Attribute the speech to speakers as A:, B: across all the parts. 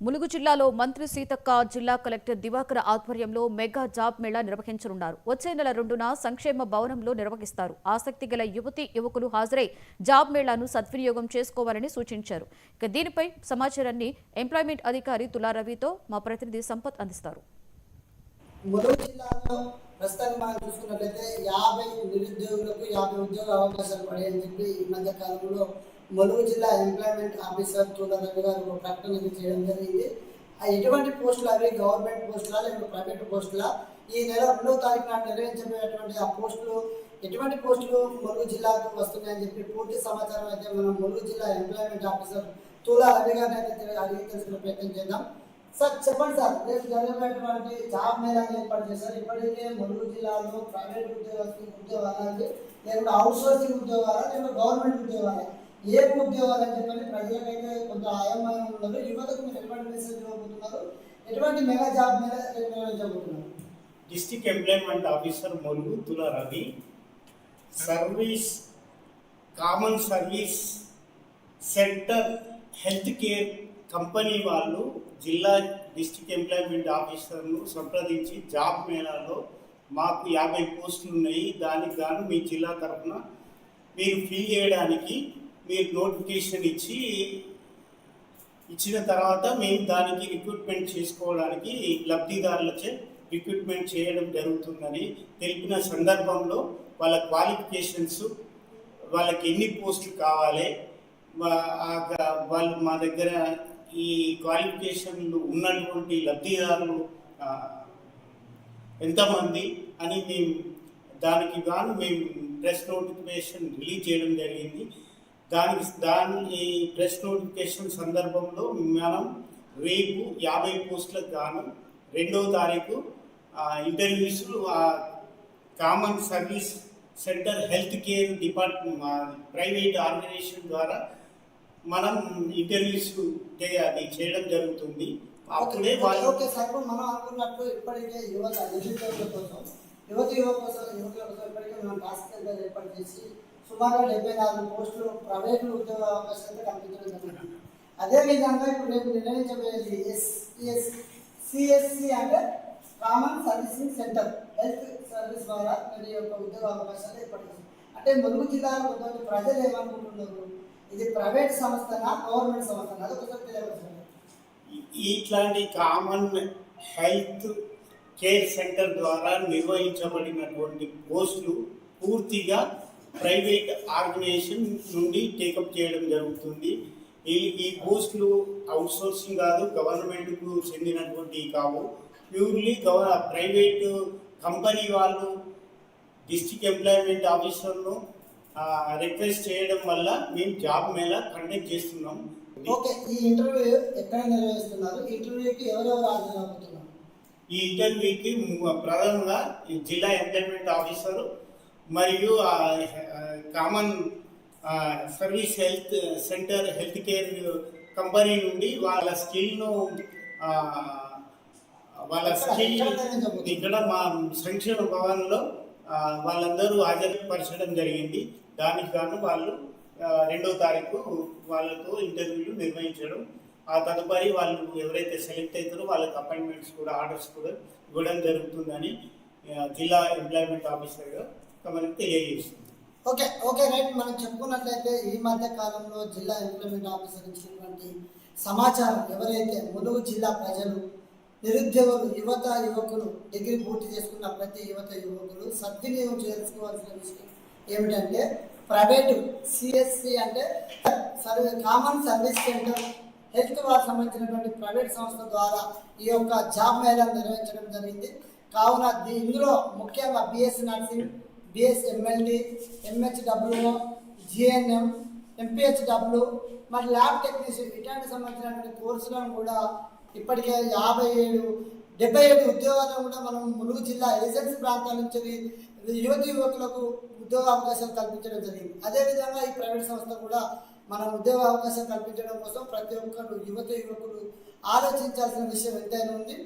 A: ములుగు జిల్లాలో మంత్రి సీతక్క జిల్లా కలెక్టర్ దివాకర్ ఆధ్వర్యంలో మెగా జాబ్ మేళా నిర్వహించనున్నారు. వచ్చే నెల 2న సంక్షేమ భవనంలో నిర్వహిస్తారు. ఆసక్తి గల యువతీ యువకులు హాజరై జాబ్ మేళాను సద్వినియోగం చేసుకోవాలని సూచించారు. ఇక దీనిపై సమాచారాన్ని ఎంప్లాయ్మెంట్ అధికారి తులా రవితో మా ప్రతినిధి సంపత్ అందిస్తారు.
B: ములుగు జిల్లాలో ప్రస్తుతానికి మనం చూసుకున్నట్లయితే 50 నిరుద్యోగులకు 50 ఉద్యోగ అవకాశాలు పడాయని చెప్పి ఈ మధ్య కాలంలో ములుగు జిల్లా ఎంప్లాయ్మెంట్ ఆఫీసర్ తులా రవి గారు ఒక ప్రకటన చేయడం జరిగింది. ఎటువంటి పోస్టులు అవి గవర్నమెంట్ పోస్టులా లేకపోతే ప్రైవేట్ పోస్టులా, ఈ నెల 2వ తారీఖు నాడు నిర్వహించబోయేటువంటి ఆ పోస్టులు ఎటువంటి పోస్టులు ములుగు జిల్లాకు వస్తున్నాయని చెప్పి పూర్తి సమాచారం అయితే మనం ములుగు జిల్లా ఎంప్లాయ్మెంట్ ఆఫీసర్ తులా రవి గారిని అయితే అడిగి తెలుసుకునే ప్రయత్నం చేద్దాం. సార్ చెప్పండి సార్, రేపు జరిగేటువంటి జాబ్ మేళాని ఏర్పాటు చేశారు. ఇప్పటికే ములుగు జిల్లాలో ప్రైవేట్ ఉద్యోగాలకి లేకుంటే అవుట్ సోర్సింగ్ ఉద్యోగాలా లేకుంటే గవర్నమెంట్ ఉద్యోగాలా, ఏ ఉద్యోగాలు అని చెప్పని ప్రజలకైతే కొంత అయోమయం ఉన్నారు. యువతకు మీరు ఎటువంటి మెసేజ్ ఇవ్వబోతున్నారు, ఎటువంటి మెగా జాబ్ మీద నిర్వహించబోతున్నారు?
C: డిస్ట్రిక్ట్ ఎంప్లాయ్మెంట్ ఆఫీసర్ ములుగు తులా Ravi service common service centre health care company వాళ్ళు జిల్లా డిస్ట్రిక్ట్ ఎంప్లాయ్మెంట్ ఆఫీసర్ను సంప్రదించి జాబ్ మేళాలో మాకు 50 పోస్టులు ఉన్నాయి, దానికి గాను మీ జిల్లా తరఫున మీరు ఫిల్ చేయడానికి మీరు నోటిఫికేషన్ ఇచ్చిన తర్వాత మేము దానికి రిక్రూట్మెంట్ చేసుకోవడానికి లబ్ధిదారులచే రిక్రూట్మెంట్ చేయడం జరుగుతుందని తెలిపిన సందర్భంలో వాళ్ళ క్వాలిఫికేషన్స్, వాళ్ళకి ఎన్ని పోస్టులు కావాలి, వాళ్ళు మా దగ్గర ఈ క్వాలిఫికేషన్లు ఉన్నటువంటి లబ్ధిదారులు ఎంతమంది అని దానికి గాను మేము ప్రెస్ నోటిఫికేషన్ రిలీజ్ చేయడం జరిగింది. ఈ ప్రెస్ నోటిఫికేషన్ సందర్భంలో మనం రేపు 50 పోస్టులకు గాను 2వ తారీఖు interviews common service centre health care department private organization ద్వారా మనం ఇంటర్వ్యూస్ అది చేయడం జరుగుతుంది. అప్పుడే
B: ఓకే సార్, మనం అనుకున్నట్టు ఇప్పటికే నిరుద్యోగుల కోసం యువకుల కోసం ఇప్పటికే మనం టాస్క్ సెంటర్ ఏర్పాటు చేసి సుమారు 74 పోస్టులు ప్రైవేటు ఉద్యోగ అవకాశాలు కల్పించడం జరుగుతుంది. అదేవిధంగా ఇప్పుడు రేపు నిర్ణయించబోయేది సిఎస్సి అంటే common servicing centre health service ద్వారా మీరు యొక్క ఉద్యోగ అవకాశాలు ఏర్పాటు చేస్తారు. అంటే ములుగు జిల్లాలో ఉన్నటువంటి ప్రజలు ఏమనుకుంటున్నారు, ఇది ప్రైవేట్ సంస్థనా గవర్నమెంట్ సంస్థనా, అది ఒకసారి తెలియవచ్చు.
C: ఇట్లాంటి కామన్ హెల్త్ కేర్ సెంటర్ ద్వారా నిర్వహించబడినటువంటి పోస్టులు పూర్తిగా ప్రైవేట్ ఆర్గనైజేషన్ నుండి టేకప్ చేయడం జరుగుతుంది. ఈ పోస్టులు అవుట్ సోర్సింగ్ కాదు, గవర్నమెంట్కు చెందినటువంటి కావు, ప్యూర్లీ ప్రైవేట్ కంపెనీ వాళ్ళు డిస్ట్రిక్ట్ ఎంప్లాయ్మెంట్ ఆఫీసర్ను రిక్వెస్ట్ చేయడం వల్ల మేము జాబ్ మేళా కండక్ట్ చేస్తున్నాం.
B: ఓకే, ఈ ఇంటర్వ్యూ ఎక్కడ నిర్వహిస్తున్నారు? ఇంటర్వ్యూకి ఎవరెవరు హాజరవుతున్నారు?
C: ఈ ఇంటర్వ్యూకి ప్రధానంగా జిల్లా ఎంప్లాయ్మెంట్ ఆఫీసర్ మరియు common service health centre health care company నుండి వాళ్ళ స్కిల్ ఇక్కడ మా సంక్షేమ భవన్లో వాళ్ళందరూ హాజరుపరచడం జరిగింది. దానికి గాను వాళ్ళు 2వ తారీఖు వాళ్ళకు ఇంటర్వ్యూలు నిర్వహించడం, ఆ తదుపరి వాళ్ళు ఎవరైతే సెలెక్ట్ అవుతారో వాళ్ళకి అపాయింట్మెంట్స్ కూడా ఆర్డర్స్ కూడా ఇవ్వడం జరుగుతుందని జిల్లా ఎంప్లాయ్మెంట్ ఆఫీసర్గా మనకి తెలియజేస్తుంది.
B: Okay right. మనం చెప్పుకున్నట్లయితే ఈ మధ్య కాలంలో జిల్లా ఎంప్లాయ్మెంట్ ఆఫీసర్ ఇచ్చినటువంటి సమాచారం ఎవరైతే ములుగు జిల్లా ప్రజలు నిరుద్యోగులు యువకులు డిగ్రీ పూర్తి చేసుకున్న ప్రతి యువకులు సద్వినియోగం చేసుకోవాల్సిన విషయం ఏమిటంటే ప్రైవేటు సిఎస్సి అంటే కామన్ సర్వీస్ సెంటర్ హెల్త్ వారికి సంబంధించినటువంటి ప్రైవేట్ సంస్థ ద్వారా ఈ యొక్క జాబ్ మేళా నిర్వహించడం జరిగింది. కావున ఇందులో ముఖ్యంగా BSc nursing, BSc MLD, MHWO, GNM, MPHW మరి ల్యాబ్ టెక్నీషియన్ ఇట్లాంటి సంబంధించినటువంటి కోర్సులను కూడా ఇప్పటికే 77 ఉద్యోగాలను కూడా మనం ములుగు జిల్లా ఏజెన్సీ ప్రాంతాల నుంచి యువకులకు ఉద్యోగ అవకాశాలు కల్పించడం జరిగింది. అదేవిధంగా ఈ ప్రైవేట్ సంస్థ కూడా మనం ఉద్యోగ అవకాశం కల్పించడం కోసం ప్రతి ఒక్కరు యువకులు ఆలోచించాల్సిన విషయం ఎంతైనా ఉంది.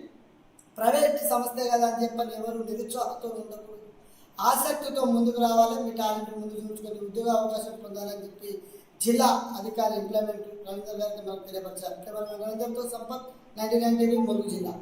B: ప్రైవేట్ సంస్థే కదా అని చెప్పని ఎవరు నిరుత్సాహంతో ఉండకూడదు, ఆసక్తితో ముందుకు రావాలి, మీ టాలెంట్ ముందు చూసుకొని ఉద్యోగ అవకాశం పొందాలని చెప్పి జిల్లా అధికారి ఇంప్లిమెంట్ రవీందర్ గారికి మనకు తెలియపరిచారు. కేవలం రవీందర్తో సంపత్ 99 టీవీ ములుగు జిల్లా.